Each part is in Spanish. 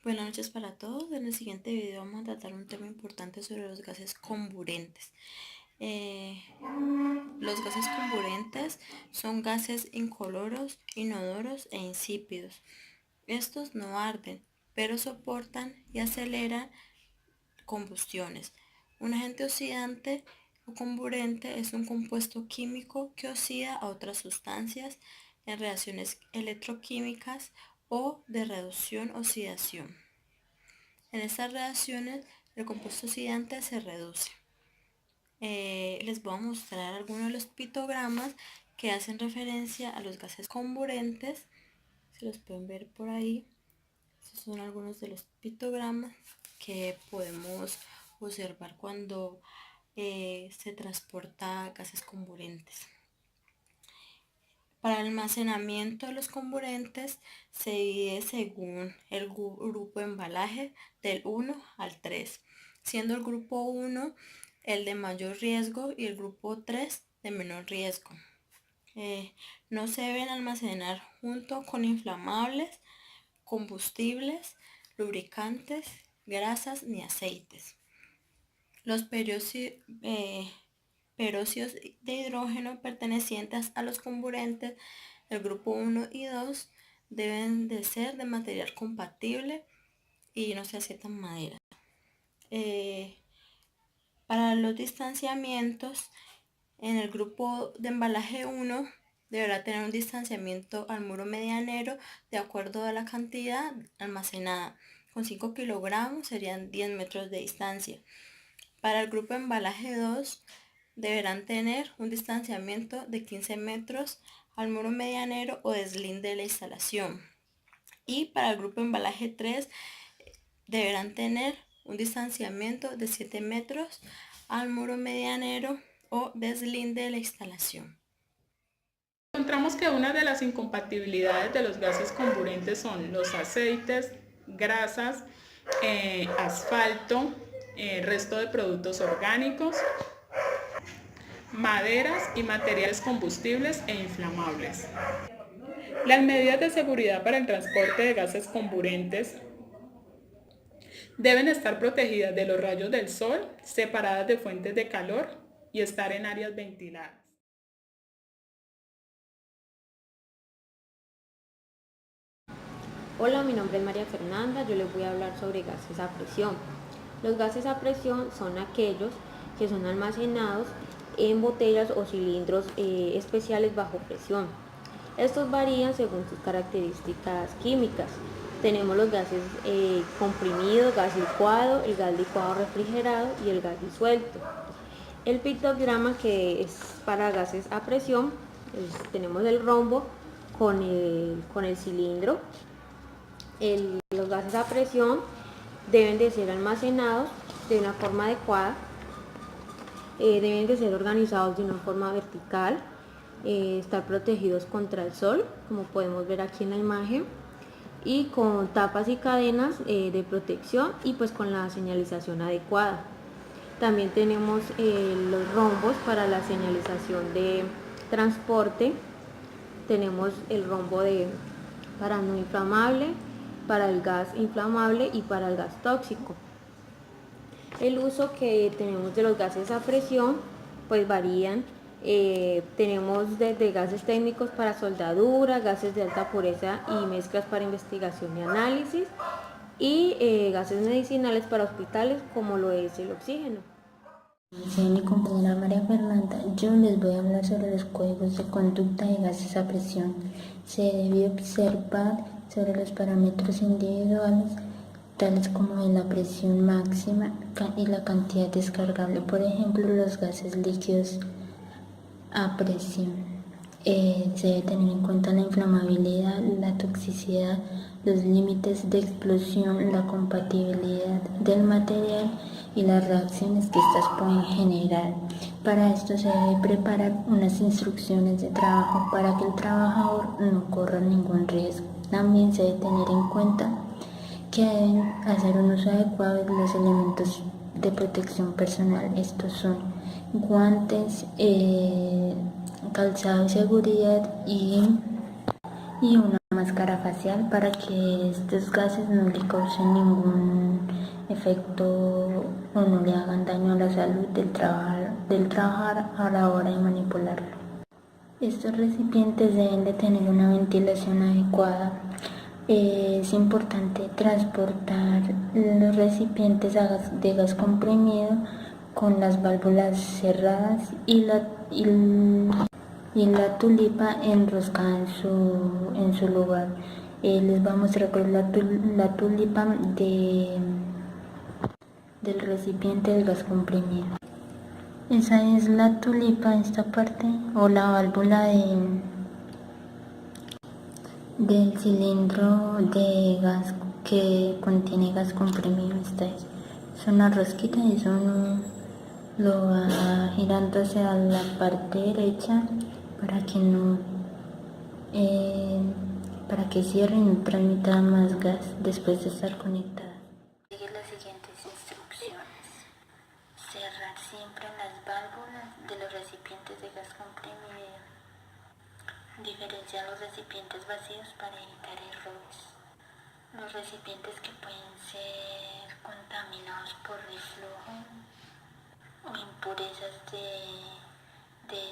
Buenas noches para todos. En el siguiente video vamos a tratar un tema importante sobre los gases comburentes. Los gases comburentes son gases incoloros, inodoros e insípidos. Estos no arden, pero soportan y aceleran combustiones. Un agente oxidante o comburente es un compuesto químico que oxida a otras sustancias en reacciones electroquímicas o de reducción-oxidación. En estas reacciones el compuesto oxidante se reduce. Les voy a mostrar algunos de los pictogramas que hacen referencia a los gases comburentes. Se los pueden ver por ahí. Estos son algunos de los pictogramas que podemos observar cuando se transporta gases comburentes. Para el almacenamiento de los comburentes se divide según el grupo de embalaje del 1 al 3, siendo el grupo 1 el de mayor riesgo y el grupo 3 de menor riesgo. No se deben almacenar junto con inflamables, combustibles, lubricantes, grasas ni aceites. Los peróxidos de hidrógeno pertenecientes a los comburentes del grupo 1 y 2 deben de ser de material compatible y no se aceptan madera. Para los distanciamientos, en el grupo de embalaje 1 deberá tener un distanciamiento al muro medianero de acuerdo a la cantidad almacenada. Con 5 kilogramos serían 10 metros de distancia. Para el grupo de embalaje 2 deberán tener un distanciamiento de 15 metros al muro medianero o deslinde de la instalación. Y para el grupo de embalaje 3 deberán tener un distanciamiento de 7 metros al muro medianero o deslinde de la instalación. Encontramos que una de las incompatibilidades de los gases comburentes son los aceites, grasas, asfalto, resto de productos orgánicos, maderas y materiales combustibles e inflamables. Las medidas de seguridad para el transporte de gases comburentes deben estar protegidas de los rayos del sol, separadas de fuentes de calor y estar en áreas ventiladas. Hola, mi nombre es María Fernanda, yo les voy a hablar sobre gases a presión. Los gases a presión son aquellos que son almacenados en botellas o cilindros especiales bajo presión. Estos varían según sus características químicas. Tenemos los gases comprimidos, gas licuado, el gas licuado refrigerado y el gas disuelto. El pictograma que es para gases a presión, tenemos el rombo con el cilindro. Los gases a presión deben de ser almacenados de una forma adecuada, deben de ser organizados de una forma vertical, estar protegidos contra el sol, como podemos ver aquí en la imagen, y con tapas y cadenas de protección y pues con la señalización adecuada. También tenemos los rombos para la señalización de transporte. Tenemos el rombo para no inflamable, para el gas inflamable y para el gas tóxico. El uso que tenemos de los gases a presión pues varían. Tenemos desde gases técnicos para soldadura, gases de alta pureza y mezclas para investigación y análisis, y gases medicinales para hospitales como lo es el oxígeno. Soy mi compañera María Fernanda. Yo les voy a hablar sobre los códigos de conducta de gases a presión. Se debe observar sobre los parámetros individuales, tales como la presión máxima y la cantidad descargable. Por ejemplo, los gases líquidos a presión. Se debe tener en cuenta la inflamabilidad, la toxicidad, los límites de explosión, la compatibilidad del material y las reacciones que éstas pueden generar. Para esto se debe preparar unas instrucciones de trabajo para que el trabajador no corra ningún riesgo. También se debe tener en cuenta que deben hacer un uso adecuado de los elementos de protección personal. Estos son guantes, calzado de seguridad y una máscara facial para que estos gases no le causen ningún efecto o no le hagan daño a la salud del trabajar a la hora de manipularlo. Estos recipientes deben de tener una ventilación adecuada. Es importante transportar los recipientes de gas comprimido con las válvulas cerradas y la tulipa enroscada en su lugar. Les voy a mostrar cuál es la tulipa del recipiente del gas comprimido. Esa es la tulipa, esta parte, o la válvula del cilindro de gas que contiene gas comprimido. Esta es una rosquita y eso uno lo va girando hacia la parte derecha para que para que cierre y no transmita más gas después de estar conectada. Sigue las siguientes instrucciones: cerrar siempre las válvulas de los recipientes de gas comprimido, diferenciar los recipientes vacíos para evitar errores. Los recipientes que pueden ser contaminados por reflujo o impurezas de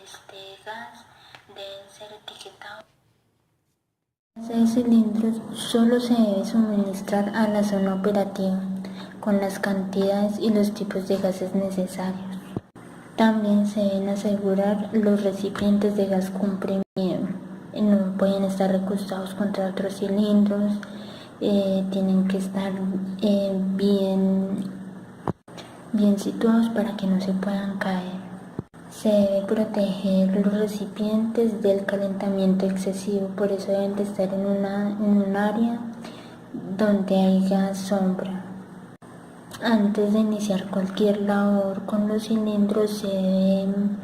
este gas deben ser etiquetados. Ese cilindro solo se debe suministrar a la zona operativa con las cantidades y los tipos de gases necesarios. También se deben asegurar los recipientes de gas comprimido. No pueden estar recostados contra otros cilindros, tienen que estar bien situados para que no se puedan caer. Se debe proteger los recipientes del calentamiento excesivo, por eso deben de estar en un área donde haya sombra. Antes de iniciar cualquier labor con los cilindros se deben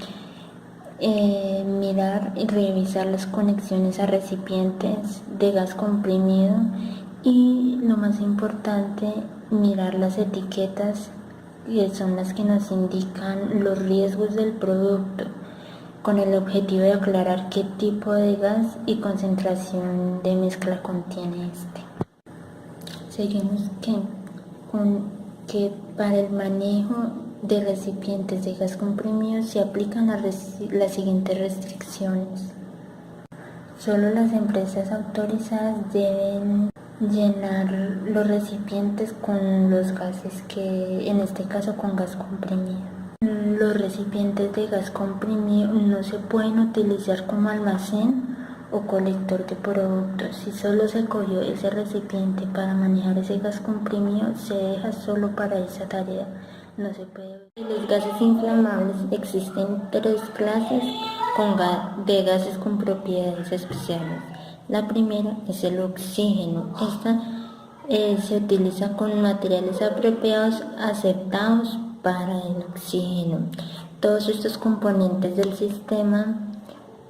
mirar y revisar las conexiones a recipientes de gas comprimido y, lo más importante, mirar las etiquetas, que son las que nos indican los riesgos del producto, con el objetivo de aclarar qué tipo de gas y concentración de mezcla contiene este. Seguimos que para el manejo de recipientes de gas comprimido se aplican las siguientes restricciones. Solo las empresas autorizadas deben llenar los recipientes con los gases, que en este caso con gas comprimido. Los recipientes de gas comprimido no se pueden utilizar como almacén o colector de productos. Si solo se cogió ese recipiente para manejar ese gas comprimido, se deja solo para esa tarea. No se puede. Los gases inflamables: existen tres clases de gases con propiedades especiales. La primera es el oxígeno. Esta se utiliza con materiales apropiados aceptados para el oxígeno. Todos estos componentes del sistema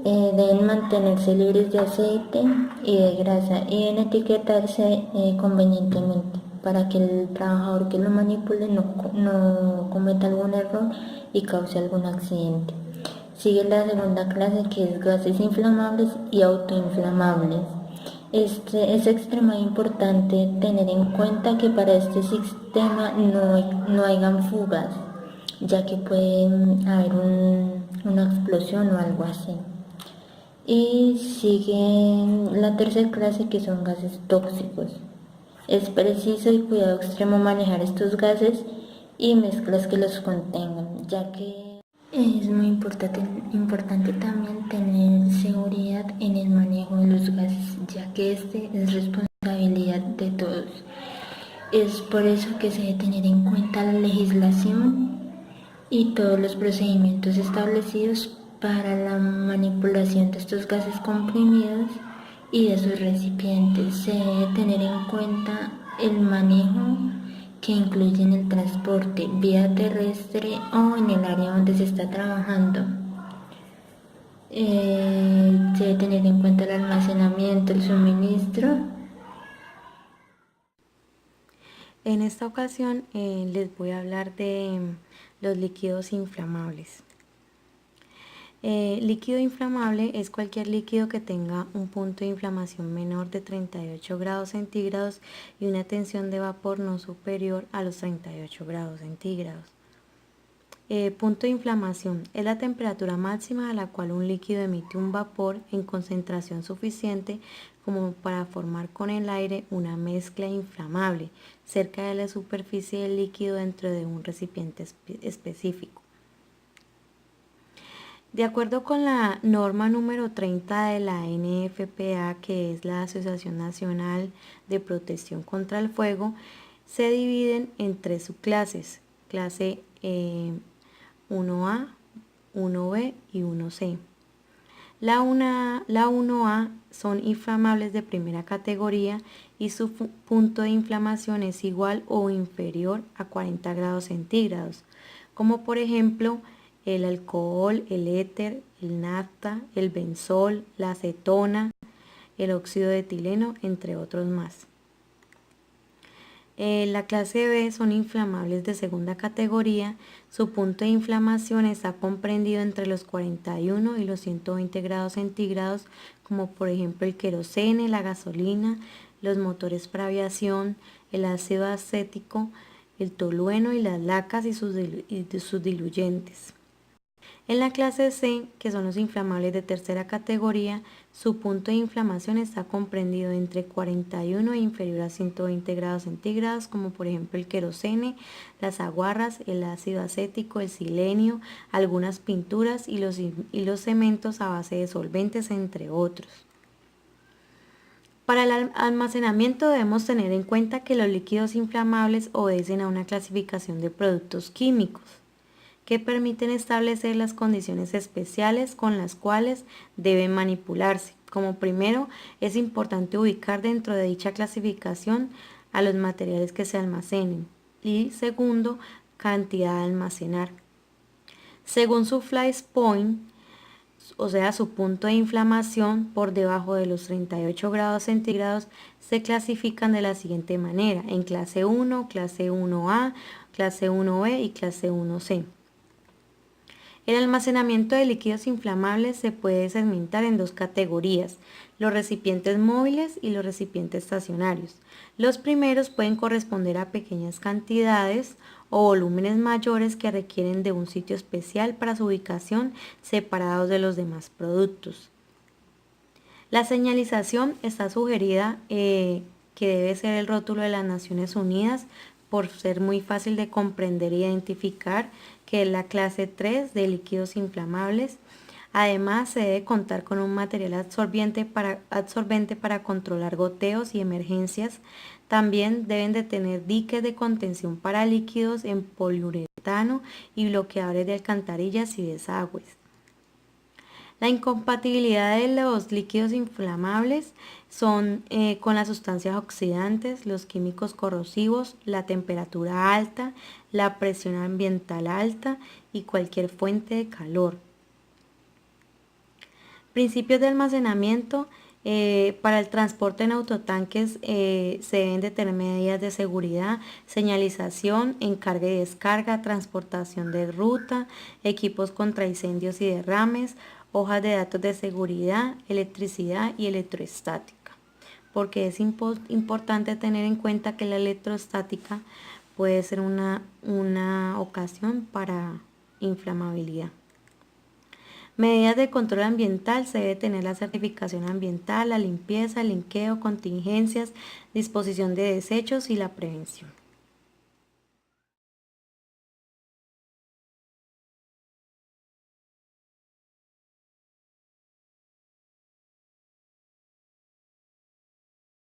deben mantenerse libres de aceite y de grasa y deben etiquetarse convenientemente para que el trabajador que lo manipule no cometa algún error y cause algún accidente. Sigue la segunda clase, que es gases inflamables y autoinflamables. Es extremadamente importante tener en cuenta que para este sistema no hayan fugas, ya que puede haber una explosión o algo así. Y sigue la tercera clase, que son gases tóxicos. Es preciso y cuidado extremo manejar estos gases y mezclas que los contengan, ya que es muy importante también tener seguridad en el manejo de los gases, ya que este es responsabilidad de todos. Es por eso que se debe tener en cuenta la legislación y todos los procedimientos establecidos para la manipulación de estos gases comprimidos y de sus recipientes. Se debe tener en cuenta el manejo, que incluye en el transporte, vía terrestre o en el área donde se está trabajando. Se debe tener en cuenta el almacenamiento, el suministro. En esta ocasión les voy a hablar de los líquidos inflamables. Líquido inflamable es cualquier líquido que tenga un punto de inflamación menor de 38 grados centígrados y una tensión de vapor no superior a los 38 grados centígrados. Punto de inflamación es la temperatura máxima a la cual un líquido emite un vapor en concentración suficiente como para formar con el aire una mezcla inflamable cerca de la superficie del líquido dentro de un recipiente específico. De acuerdo con la norma número 30 de la NFPA, que es la Asociación Nacional de Protección contra el Fuego, se dividen en 3 subclases, clase 1A, 1B y 1C. La 1A son inflamables de primera categoría y su punto de inflamación es igual o inferior a 40 grados centígrados, como por ejemplo el alcohol, el éter, el nafta, el benzol, la acetona, el óxido de etileno, entre otros más. La clase B son inflamables de segunda categoría. Su punto de inflamación está comprendido entre los 41 y los 120 grados centígrados, como por ejemplo el querosene, la gasolina, los motores para aviación, el ácido acético, el tolueno y las lacas y sus diluyentes. En la clase C, que son los inflamables de tercera categoría, su punto de inflamación está comprendido entre 41 e inferior a 120 grados centígrados, como por ejemplo el querosene, las aguarras, el ácido acético, el selenio, algunas pinturas y los cementos a base de solventes, entre otros. Para el almacenamiento debemos tener en cuenta que los líquidos inflamables obedecen a una clasificación de productos químicos que permiten establecer las condiciones especiales con las cuales deben manipularse. Como primero, es importante ubicar dentro de dicha clasificación a los materiales que se almacenen y segundo, cantidad de almacenar. Según su flash point, o sea, su punto de inflamación por debajo de los 38 grados centígrados, se clasifican de la siguiente manera: en clase 1, clase 1A, clase 1B y clase 1C. El almacenamiento de líquidos inflamables se puede segmentar en 2 categorías: los recipientes móviles y los recipientes estacionarios. Los primeros pueden corresponder a pequeñas cantidades o volúmenes mayores que requieren de un sitio especial para su ubicación, separados de los demás productos. La señalización está sugerida que debe ser el rótulo de las Naciones Unidas por ser muy fácil de comprender e identificar, que es la clase 3 de líquidos inflamables. Además, se debe contar con un material absorbente para controlar goteos y emergencias. También deben de tener diques de contención para líquidos en poliuretano y bloqueadores de alcantarillas y desagües. La incompatibilidad de los líquidos inflamables son con las sustancias oxidantes, los químicos corrosivos, la temperatura alta, la presión ambiental alta y cualquier fuente de calor. Principios de almacenamiento. Para el transporte en autotanques se deben de tener medidas de seguridad, señalización, encarga y descarga, transportación de ruta, equipos contra incendios y derrames, hojas de datos de seguridad, electricidad y electroestática. Porque es importante tener en cuenta que la electroestática puede ser una ocasión para inflamabilidad. Medidas de control ambiental: se debe tener la certificación ambiental, la limpieza, el linkeo, contingencias, disposición de desechos y la prevención.